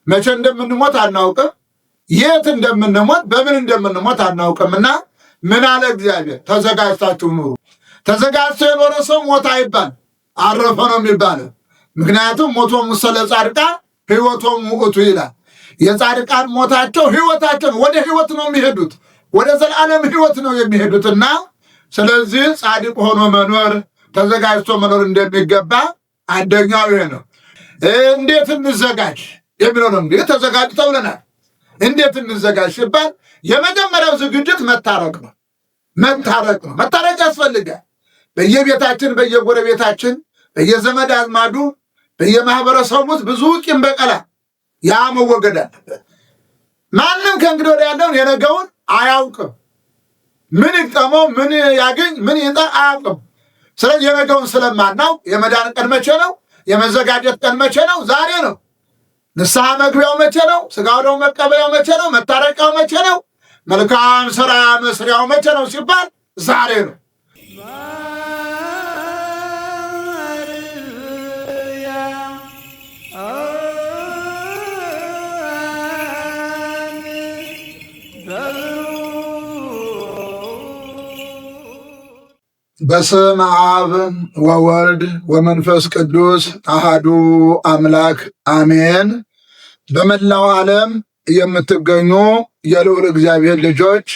መቼ እንደምንሞት አናውቅም። የት እንደምንሞት በምን እንደምንሞት አናውቅምና ምን አለ እግዚአብሔር? ተዘጋጅታችሁ ኑሩ። ተዘጋጅቶ የኖረ ሰው ሞት አይባል አረፈ ነው የሚባለው። ምክንያቱም ሞቶም ሙሰለ ጻድቃን ሕይወቶም ውእቱ ይላል። የጻድቃን ሞታቸው ሕይወታቸው ወደ ሕይወት ነው የሚሄዱት፣ ወደ ዘላለም ሕይወት ነው የሚሄዱትና ስለዚህ ጻድቅ ሆኖ መኖር ተዘጋጅቶ መኖር እንደሚገባ አንደኛው ይሄ ነው። እንዴት እንዘጋጅ የሚለው ነው። እንግዲህ ተዘጋጅ ተብለናል። እንዴት እንዘጋጅ ሲባል የመጀመሪያው ዝግጅት መታረቅ ነው። መታረቅ ያስፈልጋል። በየቤታችን፣ በየጎረቤታችን፣ በየዘመድ አዝማዱ፣ በየማህበረሰቡ ውስጥ ብዙ ቂም በቀላ ያ መወገድ አለበት። ማንም ከእንግዲህ ወዲያ ያለውን የነገውን አያውቅም። ምን ይግጠመው፣ ምን ያገኝ፣ ምን ይጣ አያውቅም። ስለዚህ የነገውን ስለማናውቅ የመዳን ቀን መቼ ነው? የመዘጋጀት ቀን መቼ ነው? ዛሬ ነው። ንስሐ መግቢያው መቼ ነው? ሥጋው ደሙ መቀበያው መቼ ነው? መታረቂያው መቼ ነው? መልካም ሥራ መስሪያው መቼ ነው ሲባል ዛሬ ነው። በስመ አብ ወወልድ ወመንፈስ ቅዱስ አሃዱ አምላክ አሜን። በመላው ዓለም የምትገኙ የልዑል እግዚአብሔር ልጆች፣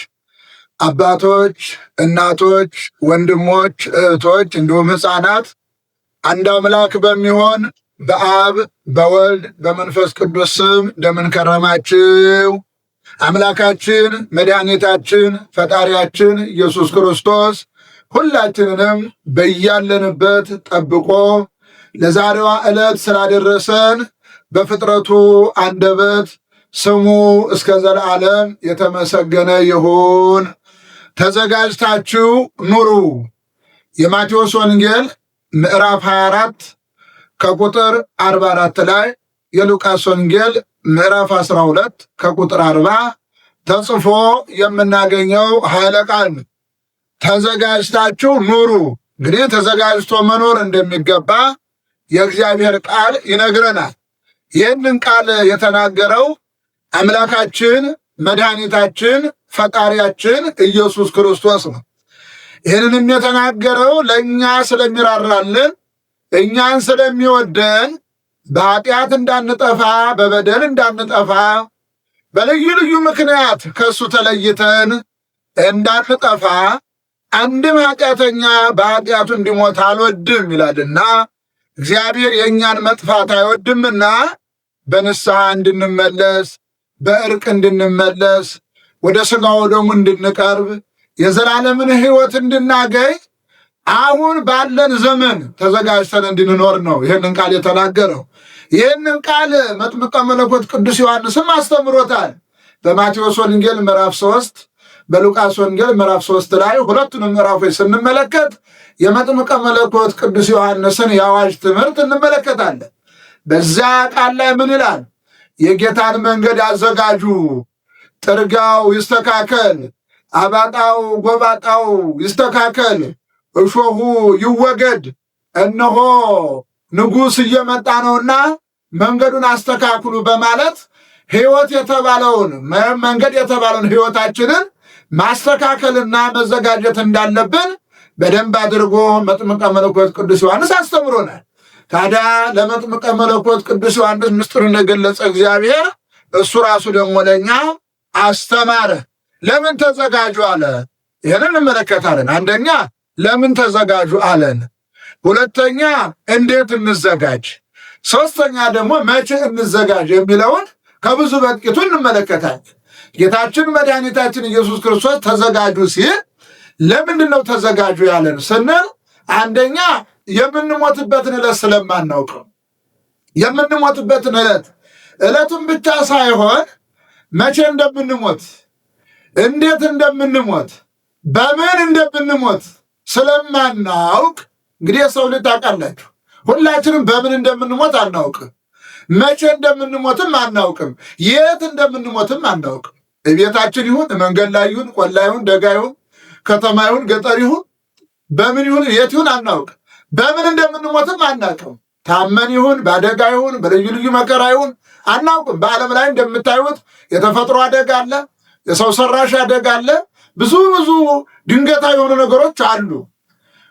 አባቶች፣ እናቶች፣ ወንድሞች፣ እህቶች እንዲሁም ሕፃናት አንድ አምላክ በሚሆን በአብ በወልድ በመንፈስ ቅዱስ ስም እንደምን ከረማችሁ? አምላካችን መድኃኒታችን ፈጣሪያችን ኢየሱስ ክርስቶስ ሁላችንንም በያለንበት ጠብቆ ለዛሬዋ ዕለት ስላደረሰን በፍጥረቱ አንደበት ስሙ እስከ ዘላለም የተመሰገነ ይሁን። ተዘጋጅታችሁ ኑሩ። የማቴዎስ ወንጌል ምዕራፍ 24 ከቁጥር 44 ላይ፣ የሉቃስ ወንጌል ምዕራፍ 12 ከቁጥር 40 ተጽፎ የምናገኘው ኃይለ ቃል ነው። ተዘጋጅታችሁ ኑሩ። እንግዲህ ተዘጋጅቶ መኖር እንደሚገባ የእግዚአብሔር ቃል ይነግረናል። ይህንን ቃል የተናገረው አምላካችን መድኃኒታችን ፈጣሪያችን ኢየሱስ ክርስቶስ ነው። ይህንንም የተናገረው ለእኛ ስለሚራራልን፣ እኛን ስለሚወደን፣ በኃጢአት እንዳንጠፋ፣ በበደል እንዳንጠፋ፣ በልዩ ልዩ ምክንያት ከእሱ ተለይተን እንዳንጠፋ አንድም ኃጢአተኛ በኃጢአቱ እንዲሞት አልወድም ይላልና እግዚአብሔር የእኛን መጥፋት አይወድምና በንስሐ እንድንመለስ፣ በእርቅ እንድንመለስ፣ ወደ ሥጋው ደሙ እንድንቀርብ፣ የዘላለምን ሕይወት እንድናገኝ አሁን ባለን ዘመን ተዘጋጅተን እንድንኖር ነው ይህንን ቃል የተናገረው። ይህንን ቃል መጥምቀ መለኮት ቅዱስ ዮሐንስም አስተምሮታል። በማቴዎስ ወንጌል ምዕራፍ 3 በሉቃስ ወንጌል ምዕራፍ 3 ላይ ሁለቱንም ምዕራፎች ስንመለከት የመጥምቀ መለኮት ቅዱስ ዮሐንስን የአዋጅ ትምህርት እንመለከታለን። በዛ ቃል ላይ ምን ይላል? የጌታን መንገድ አዘጋጁ፣ ጥርጊያው ይስተካከል፣ አባጣው ጎባጣው ይስተካከል፣ እሾሁ ይወገድ፣ እነሆ ንጉሥ እየመጣ ነውና መንገዱን አስተካክሉ በማለት ሕይወት የተባለውን መንገድ የተባለውን ሕይወታችንን ማስተካከልና መዘጋጀት እንዳለብን በደንብ አድርጎ መጥምቀ መለኮት ቅዱስ ዮሐንስ አስተምሮናል። ታዲያ ለመጥምቀ መለኮት ቅዱስ ዮሐንስ ምስጢሩን የገለጸ እግዚአብሔር እሱ ራሱ ደግሞ ለእኛ አስተማረ። ለምን ተዘጋጁ አለ? ይህንን እንመለከታለን። አንደኛ ለምን ተዘጋጁ አለን። ሁለተኛ እንዴት እንዘጋጅ፣ ሶስተኛ ደግሞ መቼ እንዘጋጅ የሚለውን ከብዙ በጥቂቱ እንመለከታለን። ጌታችን መድኃኒታችን ኢየሱስ ክርስቶስ ተዘጋጁ ሲል ለምንድን ነው ተዘጋጁ ያለን ስንል፣ አንደኛ የምንሞትበትን ዕለት ስለማናውቀው፣ የምንሞትበትን ዕለቱን ብቻ ሳይሆን መቼ እንደምንሞት፣ እንዴት እንደምንሞት፣ በምን እንደምንሞት ስለማናውቅ እንግዲህ የሰው ልጅ ታውቃላችሁ፣ ሁላችንም በምን እንደምንሞት አናውቅም። መቼ እንደምንሞትም አናውቅም። የት እንደምንሞትም አናውቅም። ቤታችን ይሁን፣ መንገድ ላይ ይሁን፣ ቆላ ይሁን፣ ደጋ ይሁን፣ ከተማ ይሁን፣ ገጠር ይሁን፣ በምን ይሁን፣ የት ይሁን አናውቅም። በምን እንደምንሞትም አናውቅም። ታመን ይሁን በአደጋ ይሁን በልዩ ልዩ መከራ ይሁን አናውቅም። በዓለም ላይ እንደምታዩት የተፈጥሮ አደጋ አለ፣ የሰው ሰራሽ አደጋ አለ፣ ብዙ ድንገታዊ የሆኑ ነገሮች አሉ።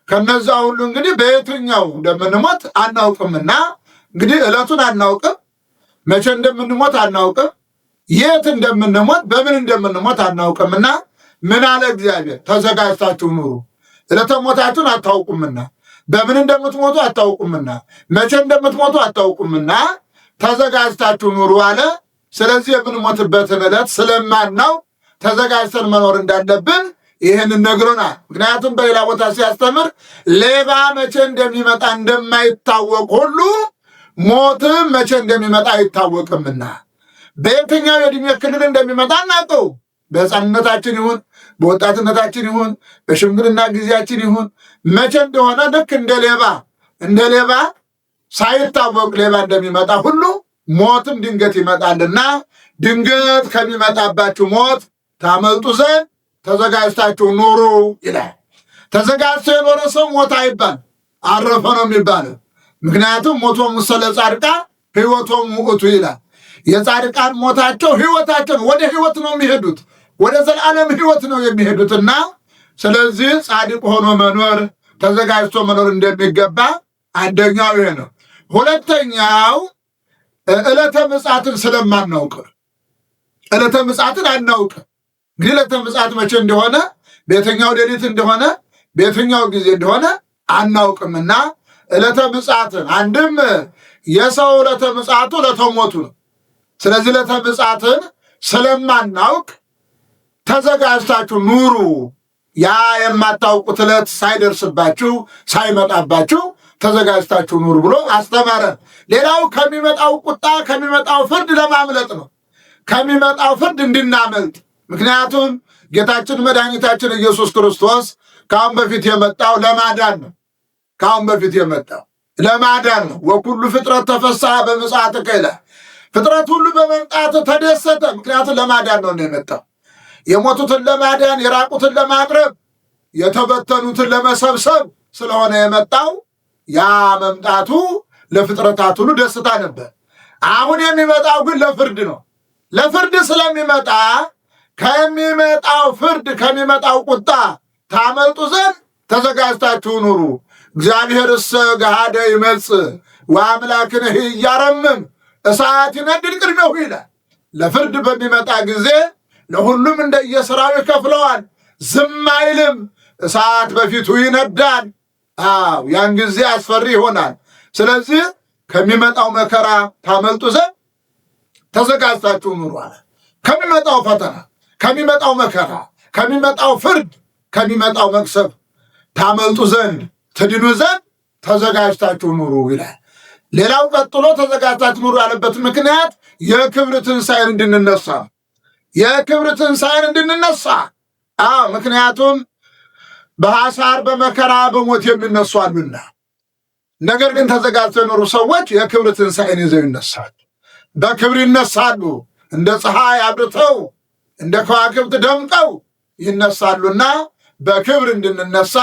ከነዛ ሁሉ እንግዲህ በየትኛው እንደምንሞት አናውቅምና እንግዲህ ዕለቱን አናውቅም፣ መቼ እንደምንሞት አናውቅም፣ የት እንደምንሞት በምን እንደምንሞት አናውቅምና ምን አለ እግዚአብሔር? ተዘጋጅታችሁ ኑሩ። ዕለተ ሞታችሁን አታውቁምና፣ በምን እንደምትሞቱ አታውቁምና፣ መቼ እንደምትሞቱ አታውቁምና ተዘጋጅታችሁ ኑሩ አለ። ስለዚህ የምንሞትበትን ዕለት ስለማናውቅ ተዘጋጅተን መኖር እንዳለብን ይህንን ነግሮናል። ምክንያቱም በሌላ ቦታ ሲያስተምር ሌባ መቼ እንደሚመጣ እንደማይታወቅ ሁሉ ሞትም መቼ እንደሚመጣ አይታወቅምና በየትኛው የዕድሜ ክልል እንደሚመጣ እናውቀው። በሕፃንነታችን ይሁን በወጣትነታችን ይሁን በሽምግልና ጊዜያችን ይሁን መቼ እንደሆነ ልክ እንደ ሌባ ሳይታወቅ ሌባ እንደሚመጣ ሁሉ ሞትም ድንገት ይመጣልና ድንገት ከሚመጣባችሁ ሞት ታመልጡ ዘንድ ተዘጋጅታችሁ ኑሩ ይላል። ተዘጋጅቶ የኖረ ሰው ሞት አይባል አረፈ ነው የሚባለው። ምክንያቱም ሞቶሙ ለጻድቃን ሕይወቶሙ ውእቱ ይላል። የጻድቃን ሞታቸው ሕይወታቸው ወደ ሕይወት ነው የሚሄዱት፣ ወደ ዘላለም ሕይወት ነው የሚሄዱትና ስለዚህ ጻድቅ ሆኖ መኖር ተዘጋጅቶ መኖር እንደሚገባ አንደኛው ይሄ ነው። ሁለተኛው ዕለተ ምጽአትን ስለማናውቅ ዕለተ ምጽአትን አናውቅ። እንግዲህ ዕለተ ምጽአት መቼ እንደሆነ በየትኛው ሌሊት እንደሆነ በየትኛው ጊዜ እንደሆነ አናውቅምና ዕለተ ምጽአትን አንድም የሰው ዕለተ ምጽአቱ ዕለተ ሞቱ ነው። ስለዚህ ዕለተ ምጽአትን ስለማናውቅ ተዘጋጅታችሁ ኑሩ፣ ያ የማታውቁት ዕለት ሳይደርስባችሁ ሳይመጣባችሁ ተዘጋጅታችሁ ኑሩ ብሎ አስተማረ። ሌላው ከሚመጣው ቁጣ ከሚመጣው ፍርድ ለማምለጥ ነው። ከሚመጣው ፍርድ እንድናመልጥ። ምክንያቱም ጌታችን መድኃኒታችን ኢየሱስ ክርስቶስ ከአሁን በፊት የመጣው ለማዳን ነው። ከአሁን በፊት የመጣው ለማዳን ነው። ወኩሉ ፍጥረት ተፈስሐ በምጽአትከ ይላል። ፍጥረት ሁሉ በመምጣት ተደሰተ። ምክንያቱም ለማዳን ነው የመጣው። የሞቱትን ለማዳን፣ የራቁትን ለማቅረብ፣ የተበተኑትን ለመሰብሰብ ስለሆነ የመጣው ያ መምጣቱ ለፍጥረታት ሁሉ ደስታ ነበር። አሁን የሚመጣው ግን ለፍርድ ነው። ለፍርድ ስለሚመጣ ከሚመጣው ፍርድ ከሚመጣው ቁጣ ታመልጡ ዘንድ ተዘጋጅታችሁ ኑሩ። እግዚአብሔርሰ ገሃደ ይመጽእ ወአምላክነ ኢያረምም እሳት ይነድድ ቅድሜሁ ይላል። ለፍርድ በሚመጣ ጊዜ ለሁሉም እንደየሥራው ይከፍለዋል፣ ዝም አይልም። እሳት በፊቱ ይነዳል። ያን ጊዜ አስፈሪ ይሆናል። ስለዚህ ከሚመጣው መከራ ታመልጡ ዘንድ ተዘጋጅታችሁ ኑሩ አለ። ከሚመጣው ፈተና፣ ከሚመጣው መከራ፣ ከሚመጣው ፍርድ፣ ከሚመጣው መቅሰፍ ታመልጡ ዘንድ ትድኑ ዘንድ ተዘጋጅታችሁ ኑሩ ይላል። ሌላው ቀጥሎ ተዘጋጅታችሁ ኑሩ ያለበት ምክንያት የክብር ትንሣኤን እንድንነሳ፣ የክብር ትንሣኤን እንድንነሳ። ምክንያቱም በሐሳር በመከራ በሞት የሚነሱ አሉና፣ ነገር ግን ተዘጋጅተው የኖሩ ሰዎች የክብር ትንሣኤን ይዘው ይነሳሉ። በክብር ይነሳሉ። እንደ ፀሐይ አብርተው እንደ ከዋክብት ደምቀው ይነሳሉና በክብር እንድንነሳ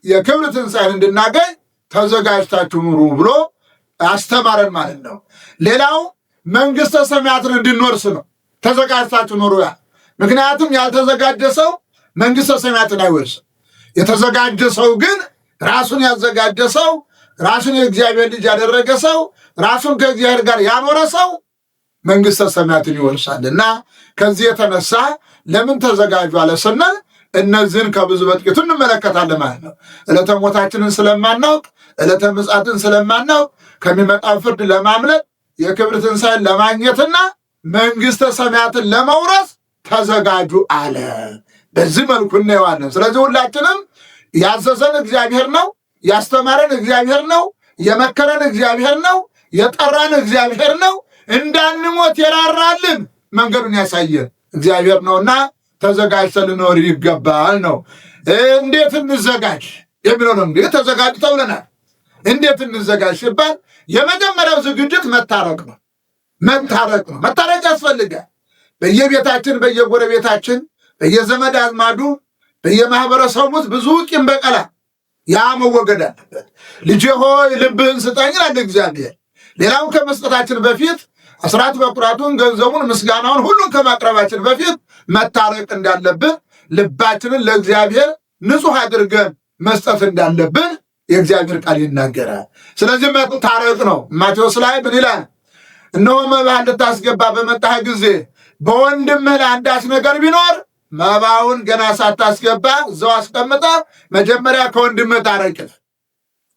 የክብር ትንሣኤን እንድናገኝ ተዘጋጅታችሁ ኑሩ ብሎ አስተማረን ማለት ነው። ሌላው መንግሥተ ሰማያትን እንድንወርስ ነው። ተዘጋጅታችሁ ኑሩ ያ ምክንያቱም ያልተዘጋጀ ሰው መንግሥተ ሰማያትን አይወርስም። የተዘጋጀ ሰው ግን ራሱን ያዘጋጀ ሰው፣ ራሱን የእግዚአብሔር ልጅ ያደረገ ሰው፣ ራሱን ከእግዚአብሔር ጋር ያኖረ ሰው መንግሥተ ሰማያትን ይወርሳልና ከዚህ የተነሳ ለምን ተዘጋጁ አለ ስንል እነዚህን ከብዙ በጥቂቱ እንመለከታለን ማለት ነው። ዕለተ ሞታችንን ስለማናውቅ፣ ዕለተ ምጽአትን ስለማናውቅ ከሚመጣው ፍርድ ለማምለጥ የክብር ትንሣኤን ለማግኘትና መንግሥተ ሰማያትን ለመውረስ ተዘጋጁ አለ። በዚህ መልኩ እናየዋለን። ስለዚህ ሁላችንም ያዘዘን እግዚአብሔር ነው፣ ያስተማረን እግዚአብሔር ነው፣ የመከረን እግዚአብሔር ነው፣ የጠራን እግዚአብሔር ነው። እንዳንሞት የራራልን መንገዱን ያሳየን እግዚአብሔር ነውና ተዘጋጅተን ልንኖር ይገባል ነው። እንዴት እንዘጋጅ የሚለው ነው። እንግዲህ ተዘጋጅ ተብለናል። እንዴት እንዘጋጅ ሲባል የመጀመሪያው ዝግጅት መታረቅ ነው። መታረቅ ያስፈልጋል። በየቤታችን በየጎረቤታችን በየዘመድ አዝማዱ በየማህበረሰቡ ውስጥ ብዙ ቂም በቀላ ያ መወገድ አለበት። ልጄ ሆይ ልብህን ስጠኝ ይላል እግዚአብሔር። ሌላውን ከመስጠታችን በፊት አስራት በኩራቱን፣ ገንዘቡን፣ ምስጋናውን ሁሉን ከማቅረባችን በፊት መታረቅ እንዳለብን፣ ልባችንን ለእግዚአብሔር ንጹሕ አድርገን መስጠት እንዳለብን የእግዚአብሔር ቃል ይናገራል። ስለዚህ መታረቅ ነው። ማቴዎስ ላይ ምን ይላል? እነሆ መባህን ልታስገባ በመጣህ ጊዜ በወንድምህ ላይ አንዳች ነገር ቢኖር መባውን ገና ሳታስገባ እዛው አስቀምጠ መጀመሪያ ከወንድምህ ታረቅ።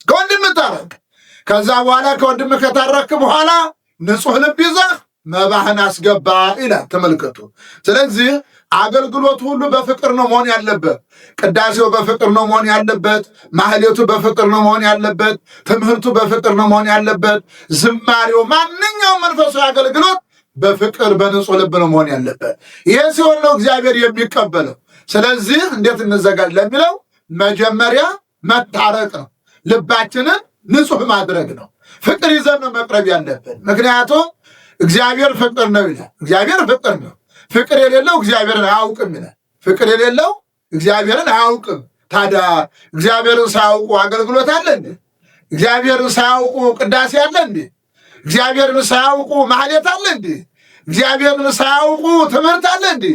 ከወንድምህ ታረቅ። ከዛ በኋላ ከወንድምህ ከታረክ በኋላ ንጹሕ ልብ ይዘህ መባህን አስገባ ይላል። ተመልከቱ። ስለዚህ አገልግሎቱ ሁሉ በፍቅር ነው መሆን ያለበት። ቅዳሴው በፍቅር ነው መሆን ያለበት። ማህሌቱ በፍቅር ነው መሆን ያለበት። ትምህርቱ በፍቅር ነው መሆን ያለበት። ዝማሬው፣ ማንኛውም መንፈሳዊ አገልግሎት በፍቅር በንጹሕ ልብ ነው መሆን ያለበት። ይሄ ሲሆን ነው እግዚአብሔር የሚቀበለው። ስለዚህ እንዴት እንዘጋጅ ለሚለው መጀመሪያ መታረቅ ነው። ልባችንን ንጹሕ ማድረግ ነው። ፍቅር ይዘን ነው መቅረብ ያለብን። ምክንያቱም እግዚአብሔር ፍቅር ነው ይላል። እግዚአብሔር ፍቅር ነው። ፍቅር የሌለው እግዚአብሔርን አያውቅም ይላል። ፍቅር የሌለው እግዚአብሔርን አያውቅም። ታዲያ እግዚአብሔርን ሳያውቁ አገልግሎት አለ እንዴ? እግዚአብሔርን ሳያውቁ ቅዳሴ አለ እንዴ? እግዚአብሔርን ሳያውቁ ማህሌት አለ እንዴ? እግዚአብሔርን ሳያውቁ ትምህርት አለ እንዴ?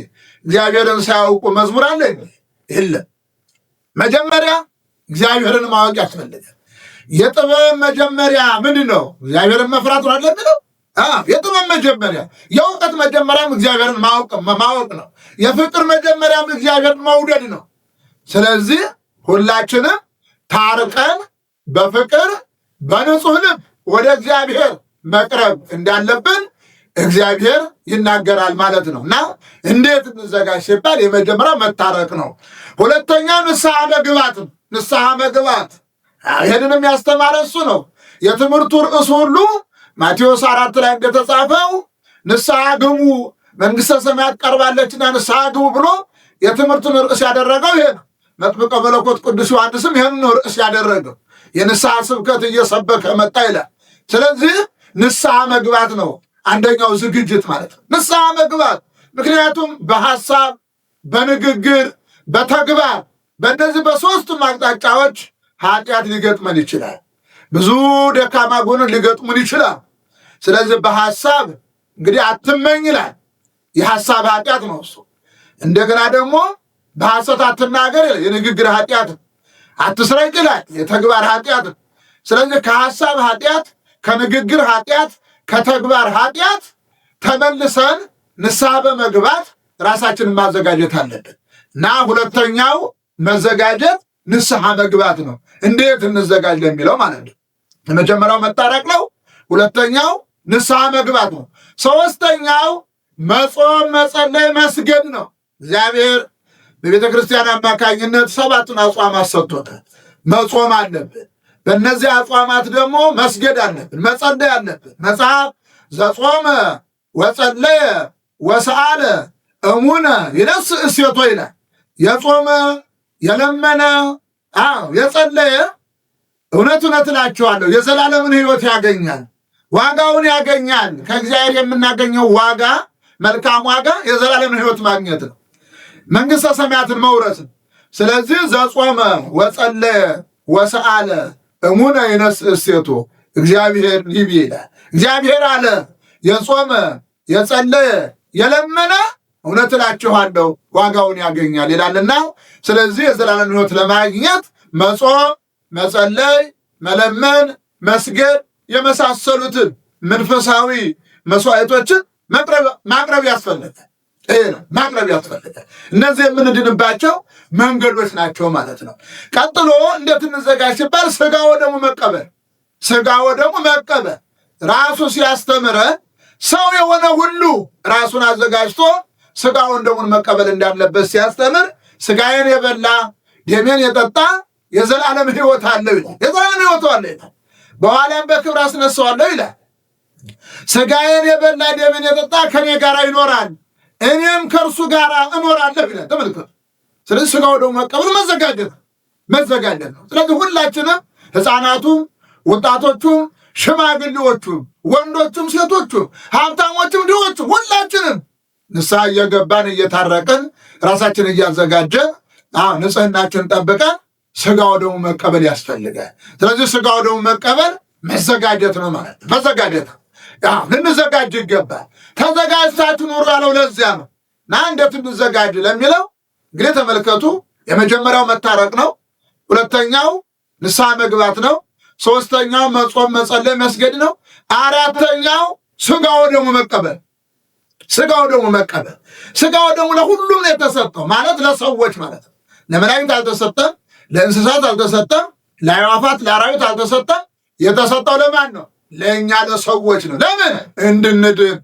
እግዚአብሔርን ሳያውቁ መዝሙር አለ እንዴ? የለም። መጀመሪያ እግዚአብሔርን ማወቅ ያስፈልጋል። የጥበብ መጀመሪያ ምንድን ነው? እግዚአብሔርን መፍራት ነው አይደል? የጥበብ መጀመሪያ፣ የእውቀት መጀመሪያም እግዚአብሔርን ማወቅ ነው። የፍቅር መጀመሪያም እግዚአብሔርን መውደድ ነው። ስለዚህ ሁላችንም ታርቀን በፍቅር በንጹሕ ልብ ወደ እግዚአብሔር መቅረብ እንዳለብን እግዚአብሔር ይናገራል ማለት ነው። እና እንዴት እንዘጋጅ ሲባል የመጀመሪያው መታረቅ ነው። ሁለተኛው ንስሐ መግባት። ንስሐ መግባት ይህንንም ያስተማረ እሱ ነው። የትምህርቱ ርዕስ ሁሉ ማቴዎስ 4 ላይ እንደተጻፈው ንስሐ ግቡ መንግሥተ ሰማያት ቀርባለችና ንስሐ ግቡ ብሎ የትምህርቱን ርዕስ ያደረገው ይሄ ነው። መጥምቀ መለኮት ቅዱስ ዮሐንስም ይህን ርዕስ ያደረገው የንስሐ ስብከት እየሰበከ መጣ ይላል። ስለዚህ ንስሐ መግባት ነው አንደኛው ዝግጅት ማለት ነው። ንስሐ መግባት ምክንያቱም በሐሳብ፣ በንግግር፣ በተግባር በእነዚህ በሦስቱም አቅጣጫዎች ኃጢአት ሊገጥመን ይችላል። ብዙ ደካማ ጎን ሊገጥሙን ይችላል። ስለዚህ በሐሳብ እንግዲህ አትመኝ ይላል። የሐሳብ ኃጢአት ነው እሱ። እንደገና ደግሞ በሐሰት አትናገር ይላል። የንግግር ኃጢአት። አትስረቅ ይላል። የተግባር ኃጢአት። ስለዚህ ከሐሳብ ኃጢአት፣ ከንግግር ኃጢአት፣ ከተግባር ኃጢአት ተመልሰን ንስሐ በመግባት ራሳችንን ማዘጋጀት አለብን እና ሁለተኛው መዘጋጀት ንስሐ መግባት ነው። እንዴት እንዘጋጅ ለሚለው ማለት ነው። የመጀመሪያው መታረቅ ነው። ሁለተኛው ንስሐ መግባት ነው። ሶስተኛው መጾም፣ መጸለይ፣ መስገድ ነው። እግዚአብሔር በቤተ ክርስቲያን አማካኝነት 7ቱን አጽዋማት ሰጥቶታል። መጾም አለብን። በእነዚህ አጽዋማት ደግሞ መስገድ አለብን፣ መጸለይ አለብን። መጽሐፍ ዘጾመ ወጸለየ ወሰአለ እሙነ ይነስእ እሴቶ ይላል። የጾመ የለመነ የጸለየ እውነት እውነት እላችኋለሁ የዘላለምን ሕይወት ያገኛል፣ ዋጋውን ያገኛል። ከእግዚአብሔር የምናገኘው ዋጋ፣ መልካም ዋጋ የዘላለምን ሕይወት ማግኘት ነው፣ መንግሥተ ሰማያትን መውረስ ነው። ስለዚህ ዘጾመ ወጸለየ ወሰአለ እሙነ ይነስእ እሴቶ እግዚአብሔር ይቤ ይላል። እግዚአብሔር አለ የጾመ የጸለየ የለመነ እውነት እላችኋለሁ ዋጋውን ያገኛል ይላልና፣ ስለዚህ የዘላለም ሕይወት ለማግኘት መጾም፣ መጸለይ፣ መለመን፣ መስገድ የመሳሰሉትን መንፈሳዊ መስዋዕቶችን ማቅረብ ያስፈልጋል። ይሄ ነው ማቅረብ ያስፈልጋል። እነዚህ የምንድንባቸው መንገዶች ናቸው ማለት ነው። ቀጥሎ እንዴት እንዘጋጅ ሲባል ሥጋ ወደሙ መቀበል። ሥጋ ወደሙ መቀበል ራሱ ሲያስተምረን ሰው የሆነ ሁሉ ራሱን አዘጋጅቶ ሥጋ ወደሙን መቀበል እንዳለበት ሲያስተምር ሥጋዬን የበላ ደሜን የጠጣ የዘላለም ሕይወት አለው ይላል። የዘላለም ሕይወት አለው ይላል። በኋላም በክብር አስነሳዋለሁ ይላል። ሥጋዬን የበላ ደሜን የጠጣ ከኔ ጋር ይኖራል፣ እኔም ከእርሱ ጋር እኖራለሁ ይላል። ተመልከቱ። ስለዚህ ሥጋ ወደሙ መቀበል መዘጋጀት ነው። ስለዚህ ሁላችንም ሕፃናቱም፣ ወጣቶቹም፣ ሽማግሌዎቹም፣ ወንዶቹም፣ ሴቶቹም፣ ሀብታሞችም፣ ድሆችም ሁላችንም ንስሐ እየገባን እየታረቅን ራሳችን እያዘጋጀን ንጽሕናችን ጠብቀን ስጋው ደግሞ መቀበል ያስፈልጋል። ስለዚህ ስጋው ደግሞ መቀበል መዘጋጀት ነው ማለት ነው። መዘጋጀት ልንዘጋጅ ይገባል። ተዘጋጅታችሁ ኑሩ ያለው ለዚያ ነው። እና እንዴት እንዘጋጅ ለሚለው እንግዲህ ተመልከቱ። የመጀመሪያው መታረቅ ነው። ሁለተኛው ንስሐ መግባት ነው። ሶስተኛው መጾም፣ መጸለይ፣ መስገድ ነው። አራተኛው ስጋው ደግሞ መቀበል። ስጋው ደግሞ መቀበል። ስጋው ደግሞ ለሁሉም ነው የተሰጠው ማለት ለሰዎች ማለት ነው። ለመላእክት አልተሰጠም፣ ለእንስሳት አልተሰጠም፣ ለአዕዋፋት ለአራዊት አልተሰጠም። የተሰጠው ለማን ነው? ለእኛ ለሰዎች ነው። ለምን? እንድንድን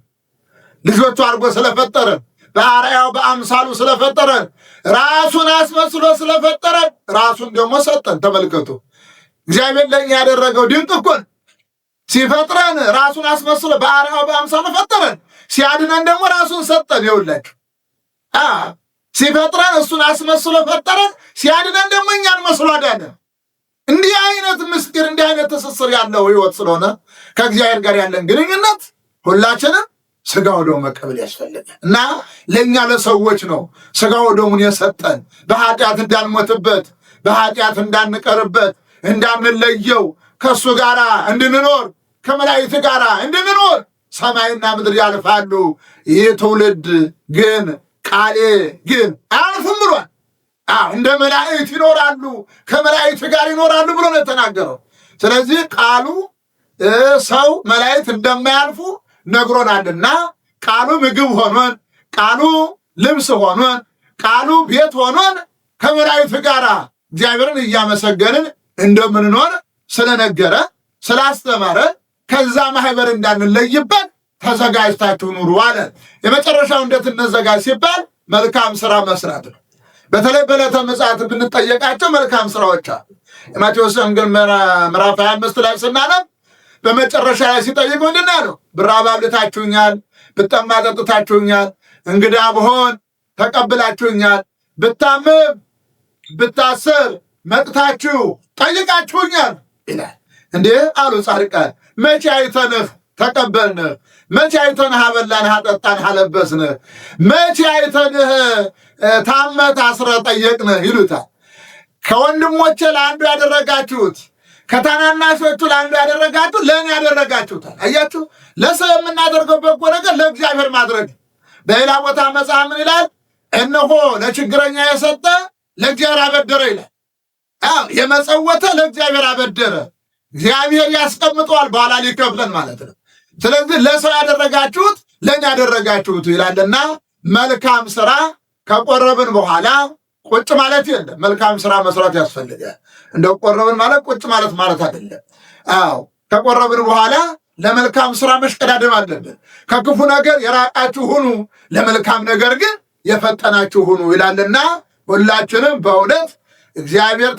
ልጆቹ አድርጎ ስለፈጠረን፣ በአርአያው በአምሳሉ ስለፈጠረን፣ ራሱን አስመስሎ ስለፈጠረን ራሱን ደግሞ ሰጠን። ተመልከቱ፣ እግዚአብሔር ለእኛ ያደረገው ድንቅ እኮ ነው። ሲፈጥረን ራሱን አስመስሎ በአርአያው በአምሳሉ ፈጠረን። ሲያድነን ደግሞ ራሱን ሰጠን። ይኸውላችሁ ሲፈጥረን እሱን አስመስሎ ፈጠረን። ሲያድነን ደግሞ እኛን መስሎ አዳነን። እንዲህ አይነት ምስጢር እንዲህ አይነት ትስስር ያለው ሕይወት ስለሆነ ከእግዚአብሔር ጋር ያለን ግንኙነት ሁላችንም ስጋው ደሙ መቀበል ያስፈልጋል እና ለእኛ ለሰዎች ነው ስጋው ደሙን የሰጠን በኃጢአት እንዳንሞትበት፣ በኃጢአት እንዳንቀርበት፣ እንዳንለየው፣ ከእሱ ጋር እንድንኖር፣ ከመላእክት ጋር እንድንኖር። ሰማይና ምድር ያልፋሉ፣ ይህ ትውልድ ግን ቃሌ ግን አያልፍም ብሏል። እንደ መላእክት ይኖራሉ፣ ከመላእክት ጋር ይኖራሉ ብሎ ነው የተናገረው። ስለዚህ ቃሉ ሰው መላእክት እንደማያልፉ ነግሮናልና ቃሉ ምግብ ሆኖን፣ ቃሉ ልብስ ሆኖን፣ ቃሉ ቤት ሆኖን ከመላእክት ጋር እግዚአብሔርን እያመሰገንን እንደምንኖር ስለነገረ ስላስተማረ ከዛ ማህበር እንዳንለይበት ተዘጋጅታችሁ ኑሩ አለ። የመጨረሻው እንዴት እንዘጋጅ ሲባል መልካም ስራ መስራት ነው። በተለይ በዕለተ ምጽአት ብንጠየቃቸው መልካም ስራዎች አሉ። የማቴዎስ ወንጌል ምዕራፍ 25 ላይ ስናነብ በመጨረሻ ላይ ሲጠይቅ ምንድን ነው ያለው? ብራብ አብልታችሁኛል፣ ብጠማ ጠጥታችሁኛል፣ እንግዳ ብሆን ተቀብላችሁኛል፣ ብታመም ብታሰር መጥታችሁ ጠይቃችሁኛል ይላል። እንዴ አሉ ጻድቃን፣ መቼ አይተንህ ተቀበልንህ? መቼ አይተንህ አበላንህ አጠጣንህ አለበስንህ? መቼ አይተንህ ታመህ ታስረህ ጠየቅንህ? ይሉታል። ከወንድሞቼ ለአንዱ ያደረጋችሁት፣ ከታናናሾቹ ለአንዱ ያደረጋችሁት ለእኔ ያደረጋችሁታል። አያችሁ፣ ለሰው የምናደርገው በጎ ነገር ለእግዚአብሔር ማድረግ። በሌላ ቦታ መጽሐፍ ምን ይላል? እነሆ ለችግረኛ የሰጠ ለእግዚአብሔር አበደረ ይላል። የመጸወተ ለእግዚአብሔር አበደረ። እግዚአብሔር ያስቀምጠዋል በኋላ ሊከፍለን ማለት ነው። ስለዚህ ለሰው ያደረጋችሁት ለእኛ ያደረጋችሁት ይላልና መልካም ስራ ከቆረብን በኋላ ቁጭ ማለት የለም። መልካም ስራ መስራት ያስፈልጋል። እንደው ቆረብን ማለት ቁጭ ማለት አይደለም። ከቆረብን በኋላ ለመልካም ስራ መሽቀዳደም አለብን። ከክፉ ነገር የራቃችሁ ሁኑ፣ ለመልካም ነገር ግን የፈጠናችሁ ሁኑ ይላልና ሁላችንም በእውነት እግዚአብሔር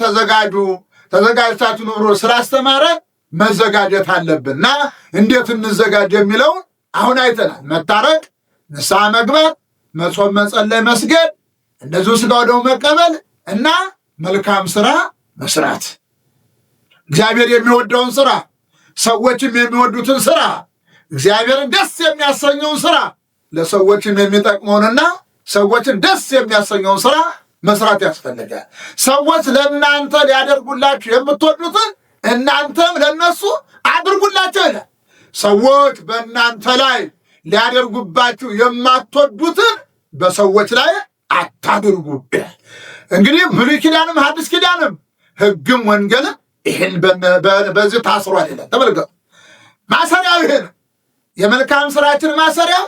ተዘጋጅታችሁ ኑሩ ስላስተማረ መዘጋጀት አለብንና እንዴት እንዘጋጅ የሚለውን አሁን አይተናል። መታረቅ፣ ንስሐ መግባት፣ መጾም፣ መጸለይ፣ መስገድ፣ እንደዚሁ ስጋው ደሙ መቀበል እና መልካም ስራ መስራት። እግዚአብሔር የሚወደውን ስራ፣ ሰዎችም የሚወዱትን ስራ፣ እግዚአብሔርን ደስ የሚያሰኘውን ስራ፣ ለሰዎችም የሚጠቅመውንና ሰዎችን ደስ የሚያሰኘውን ስራ መስራት ያስፈልጋል። ሰዎች ለእናንተ ሊያደርጉላችሁ የምትወዱትን እናንተም ለነሱ አድርጉላቸው ይላል። ሰዎች በእናንተ ላይ ሊያደርጉባችሁ የማትወዱትን በሰዎች ላይ አታድርጉ ይላል። እንግዲህ ብሉይ ኪዳንም ሐዲስ ኪዳንም ሕግም ወንጌልም ይህን በዚህ ታስሯል ይላል። ተመልከቱ፣ ማሰሪያው ይሄ ነው። የመልካም ስራችን ማሰሪያው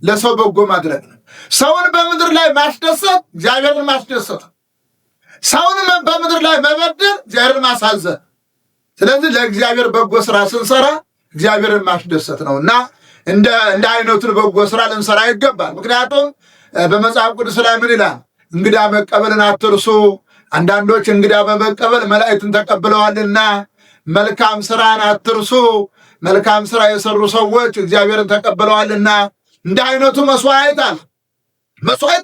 ለሰው በጎ ማድረግ ነው። ሰውን በምድር ላይ ማስደሰት እግዚአብሔርን ማስደሰት፣ ሰውን በምድር ላይ መበደል እግዚአብሔርን ማሳዘን። ስለዚህ ለእግዚአብሔር በጎ ስራ ስንሰራ እግዚአብሔርን ማስደሰት ነው እና እንደ አይነቱን በጎ ስራ ልንሰራ ይገባል። ምክንያቱም በመጽሐፍ ቅዱስ ላይ ምን ይላል? እንግዳ መቀበልን አትርሱ። አንዳንዶች እንግዳ በመቀበል መላእክትን ተቀብለዋልና መልካም ስራን አትርሱ። መልካም ስራ የሰሩ ሰዎች እግዚአብሔርን ተቀብለዋልና እንደ አይነቱ መስዋዕት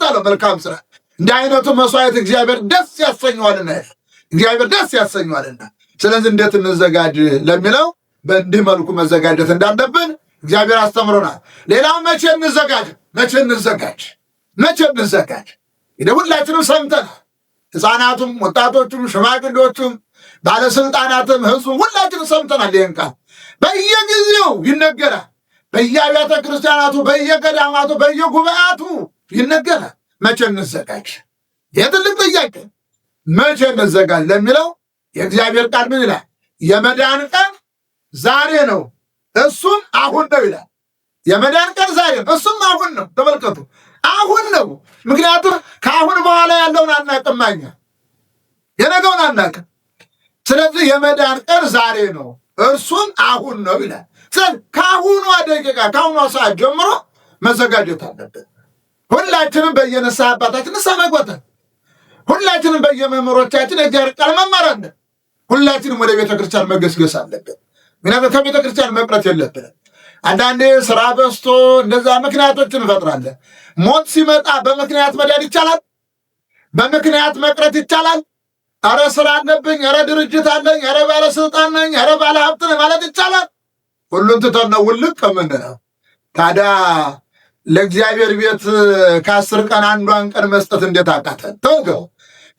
አለው መልካም ስራ። እንደ አይነቱ መስዋዕት እግዚአብሔር ደስ ያሰኘዋልና እግዚአብሔር ደስ ያሰኘዋልና። ስለዚህ እንዴት እንዘጋጅ ለሚለው በእንዲህ መልኩ መዘጋጀት እንዳለብን እግዚአብሔር አስተምሮናል። ሌላው መቼ እንዘጋጅ እንግዲህ ሁላችንም ሰምተናል። ሕፃናቱም፣ ወጣቶቹም፣ ሽማግሌዎቹም፣ ባለስልጣናትም፣ ህዝቡ ሁላችንም ሰምተናል። ይህን ቃል በየጊዜው ይነገራል። በየአብያተ ክርስቲያናቱ፣ በየገዳማቱ፣ በየጉባኤያቱ ይነገራል። መቼ እንዘጋጅ? የትልቅ ጥያቄ። መቼ እንዘጋጅ ለሚለው የእግዚአብሔር ቃል ምን ይላል? የመዳን ቀን ዛሬ ነው፣ እሱም አሁን ነው ይላል። የመዳን ቀን ዛሬ ነው፣ እሱም አሁን ነው። ተመልከቱ፣ አሁን ነው። ምክንያቱም ከአሁን በኋላ ያለውን አናቅም፣ እኛ የነገውን አናቅም። ስለዚህ የመዳን ቀን ዛሬ ነው፣ እርሱም አሁን ነው ይላል። ስለዚህ ከአሁኗ ደቂቃ ከአሁኗ ሰዓት ጀምሮ መዘጋጀት አለብን። ሁላችንም በየንስሐ አባታችን ንስሐ መግባት፣ ሁላችንም በየመምህሮቻችን የእግዚአብሔር ቃል መማር አለን። ሁላችንም ወደ ቤተክርስቲያን መገስገስ አለብን። ምክንያቱም ከቤተክርስቲያን መቅረት የለብንም። አንዳንዴ ስራ በዝቶ እንደዛ ምክንያቶችን እንፈጥራለን። ሞት ሲመጣ በምክንያት መዳን ይቻላል? በምክንያት መቅረት ይቻላል? ኧረ ስራ አለብኝ፣ ኧረ ድርጅት አለኝ፣ ኧረ ባለስልጣን ነኝ፣ ኧረ ባለሀብት ነኝ ማለት ይቻላል? ሁሉን ትተን ነው ውልቅ ከምንለው። ታዲያ ለእግዚአብሔር ቤት ከ10 ቀን አንዷን ቀን መስጠት እንዴት አቃተን? ተወገው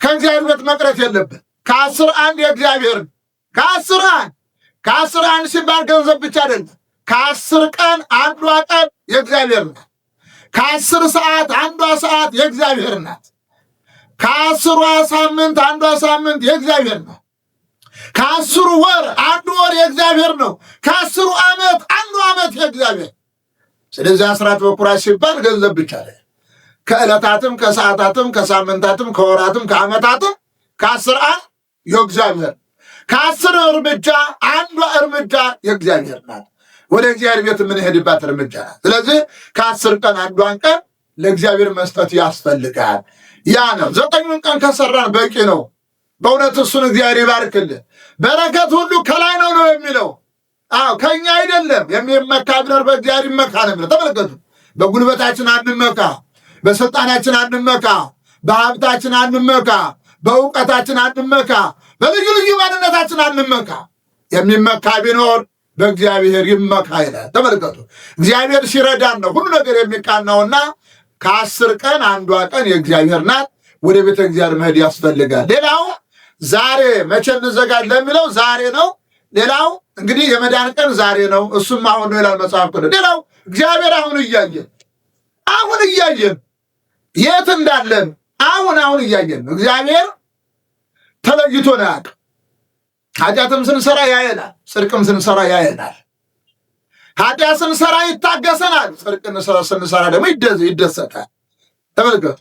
ከእግዚአብሔር ቤት መቅረት የለብን። ከ10 አንድ የእግዚአብሔር ከ10 አንድ ሲባል ገንዘብ ብቻ አይደለም። ከ10 ቀን አንዷ ቀን የእግዚአብሔር ናት። ከ10 ሰዓት አንዷ ሰዓት የእግዚአብሔር ናት። ከ10 ሳምንት አንዷ ሳምንት የእግዚአብሔር ናት። ከ10 ወር አንዱ ወር የእግዚአብሔር ነው። ከ10 ዓመት አንዱ ዓመት የእግዚአብሔር። ስለዚህ አስራት በኩራት ሲባል ገንዘብ ብቻ አይደለም። ከዕለታትም ከሰዓታትም ከሳምንታትም ከወራትም ከዓመታትም ከ10 አንድ የእግዚአብሔር፣ ከ10 እርምጃ አንዷ እርምጃ የእግዚአብሔር ናት። ወደ እግዚአብሔር ቤት የምንሄድባት እርምጃ ናት። ስለዚህ ከ10 ቀን አንዷን ቀን ለእግዚአብሔር መስጠት ያስፈልጋል። ያ ነው 9ኙን ቀን ከሰራን በቂ ነው። በእውነት እሱን እግዚአብሔር ይባርክልን። በረከት ሁሉ ከላይ ነው የሚለው። አዎ ከኛ አይደለም። የሚመካ ቢኖር በእግዚአብሔር ይመካ ነው የሚለው። ተመልከቱ፣ በጉልበታችን አንመካ፣ በስልጣናችን አንመካ፣ በሀብታችን አንመካ፣ በእውቀታችን አንመካ፣ በልዩ ልዩ ማንነታችን አንመካ። የሚመካ ቢኖር በእግዚአብሔር ይመካ ይላል። ተመልከቱ፣ እግዚአብሔር ሲረዳን ነው ሁሉ ነገር የሚቃናውና ከ10 ቀን አንዷ ቀን የእግዚአብሔር ናት። ወደ ቤተ እግዚአብሔር መሄድ ያስፈልጋል። ሌላው ዛሬ መቼ እንዘጋጅ ለሚለው ዛሬ ነው። ሌላው እንግዲህ የመዳን ቀን ዛሬ ነው፣ እሱም አሁን ነው ይላል መጽሐፍ ቅዱስ። ሌላው እግዚአብሔር አሁን እያየን የት እንዳለን አሁን እያየን ነው። እግዚአብሔር ተለይቶን አያውቅም። ኃጢአትም ስንሰራ ያየናል፣ ጽድቅም ስንሰራ ያየናል። ኃጢአት ስንሰራ ይታገሰናል፣ ጽድቅ ስንሰራ ደግሞ ይደሰታል። ተመልከቱ።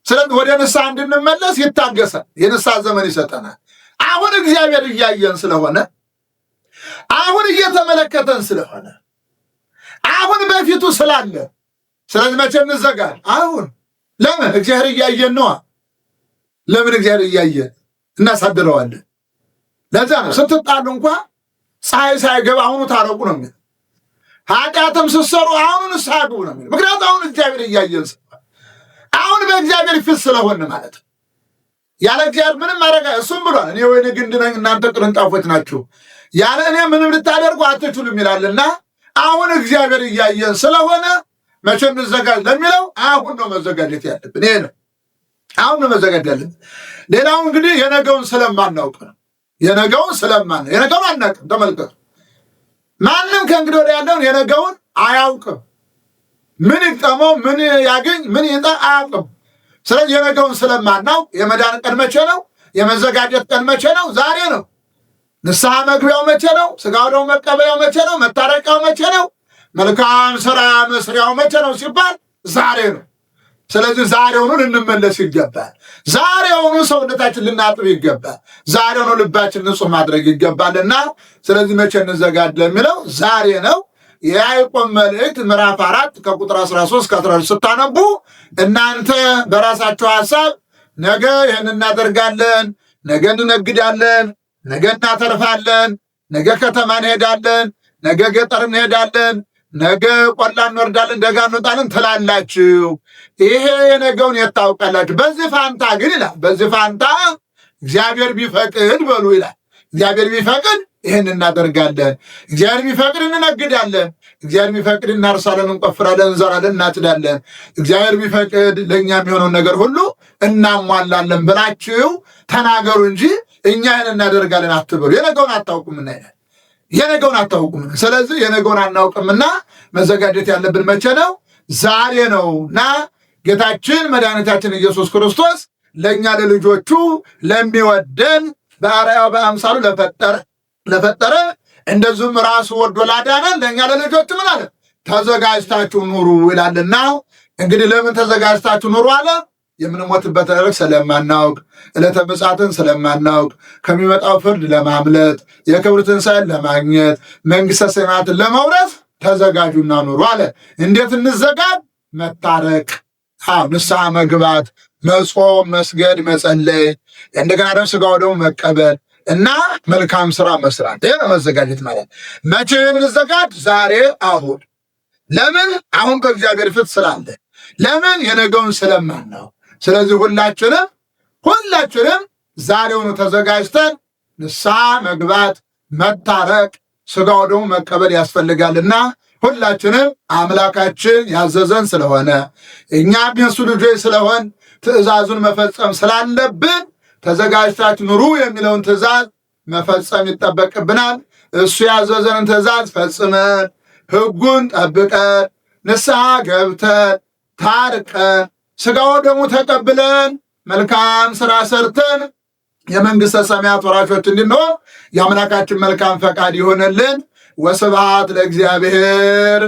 ስለዚህ ወደ ንስሐ እንድንመለስ ይታገሳል፣ የንስሐ ዘመን ይሰጠናል። አሁን እግዚአብሔር እያየን ስለሆነ፣ አሁን እየተመለከተን ስለሆነ፣ አሁን በፊቱ ስላለ፣ ስለዚህ መቼ እንዘጋል? አሁን። ለምን? እግዚአብሔር እያየን ነዋ። ለምን እግዚአብሔር እያየን እናሳድረዋለን? ለዛ ነው ስትጣሉ እንኳ ፀሐይ ሳይገባ አሁኑ ታረቁ ነው የሚለው። ኃጢአትም ስትሰሩ አሁኑ ንስሐ ግቡ ነው የሚለው። ምክንያቱም አሁን እግዚአብሔር እያየን ስለሆነ፣ አሁን በእግዚአብሔር ፊት ስለሆነ ማለት ነው። ያለ እግዚአብሔር ምንም ማድረግ እሱም ብሏል፣ እኔ ወይን ግንድ ነኝ እናንተ ቅርንጫፎች ናችሁ፣ ያለ እኔ ምንም ልታደርጉ አትችሉም ይላልና አሁን እግዚአብሔር እያየን ስለሆነ መቼ እንዘጋጅ ለሚለው አሁን ነው መዘጋጀት ያለብን። ይሄ ነው አሁን ነው መዘጋጀት ያለብን። ሌላው እንግዲህ የነገውን ስለማናውቅ ነው። የነገውን አናውቅም። ተመልከቱ፣ ማንም ከእንግዲህ ወዲያ ያለውን የነገውን አያውቅም። ምን ይጠመው፣ ምን ያገኝ፣ ምን ይጣ አያውቅም። ስለዚህ የነገውን ስለማናውቅ የመዳን ቀን መቼ ነው? የመዘጋጀት ቀን መቼ ነው? ዛሬ ነው። ንስሐ መግቢያው መቼ ነው? ሥጋው ደሙ መቀበያው መቼ ነው? መታረቂያው መቼ ነው? መልካም ሥራ መስሪያው መቼ ነው ሲባል ዛሬ ነው። ስለዚህ ዛሬውኑ ልንመለስ ይገባል። ዛሬውኑ ሰውነታችን ልናጥብ ይገባል። ዛሬውኑ ልባችን ንጹሕ ማድረግ ይገባልና ስለዚህ መቼ እንዘጋጅ ለሚለው ዛሬ ነው። የያዕቆብ መልእክት ምዕራፍ 4 ከቁጥር 13 ከ14 ስታነቡ እናንተ በራሳችሁ ሐሳብ ነገ ይህን እናደርጋለን፣ ነገ እንነግዳለን፣ ነገ እናተርፋለን፣ ነገ ከተማ እንሄዳለን፣ ነገ ገጠር እንሄዳለን፣ ነገ ቆላ እንወርዳለን፣ ደጋ እንወጣለን ትላላችሁ። ይሄ የነገውን የታውቃላችሁ። በዚህ ፋንታ ግን ይላል፣ በዚህ ፋንታ እግዚአብሔር ቢፈቅድ በሉ ይላል። እግዚአብሔር ቢፈቅድ ይህን እናደርጋለን። እግዚአብሔር ቢፈቅድ እንነግዳለን። እግዚአብሔር ቢፈቅድ እናርሳለን፣ እንቆፍራለን፣ እንዘራለን፣ እናጭዳለን። እግዚአብሔር ቢፈቅድ ለእኛ የሚሆነውን ነገር ሁሉ እናሟላለን ብላችሁ ተናገሩ እንጂ እኛ ይህን እናደርጋለን አትበሉ። የነገውን አታውቁምና የነገውን አታውቁም። ስለዚህ የነገውን አናውቅምና መዘጋጀት ያለብን መቼ ነው? ዛሬ ነውና ጌታችን መድኃኒታችን ኢየሱስ ክርስቶስ ለእኛ ለልጆቹ ለሚወደን በአርአያው በአምሳሉ ለፈጠረ እንደዚሁም ራሱ ወዶ ላዳነን ለእኛ ለልጆቹ ምን አለ? ተዘጋጅታችሁ ኑሩ ይላልና እንግዲህ ለምን ተዘጋጅታችሁ ኑሩ አለ? የምንሞትበትን ዕለት ስለማናውቅ፣ ዕለተ ምጽአትን ስለማናውቅ፣ ከሚመጣው ፍርድ ለማምለጥ፣ የክብር ትንሣኤን ለማግኘት፣ መንግሥተ ሰማያትን ለመውረስ ተዘጋጁና ኑሩ አለ። እንዴት እንዘጋጅ? መታረቅ፣ ንስሐ መግባት፣ መጾም፣ መስገድ፣ መጸለይ፣ እንደገና ደግሞ ሥጋው ደግሞ መቀበል እና መልካም ስራ መስራት። ይህ መዘጋጀት ማለት መቼ እንዘጋጅ? ዛሬ፣ አሁን። ለምን? አሁን በእግዚአብሔር ፊት ስላለ። ለምን? የነገውን ስለማናው። ስለዚህ ሁላችንም ዛሬውኑ ተዘጋጅተን ንስሐ መግባት፣ መታረቅ፣ ሥጋው ደግሞ መቀበል ያስፈልጋልና ሁላችንም አምላካችን ያዘዘን ስለሆነ እኛም የእሱ ልጆች ስለሆን ትእዛዙን መፈጸም ስላለብን ተዘጋጅታችሁ ኑሩ የሚለውን ትእዛዝ መፈጸም ይጠበቅብናል። እሱ ያዘዘንን ትእዛዝ ፈጽመን ሕጉን ጠብቀን ንስሐ ገብተን ታርቀን ሥጋው ደግሞ ተቀብለን መልካም ሥራ ሰርተን የመንግሥተ ሰማያት ወራሾች እንድንሆን የአምላካችን መልካም ፈቃድ ይሆንልን። ወስብሐት ለእግዚአብሔር።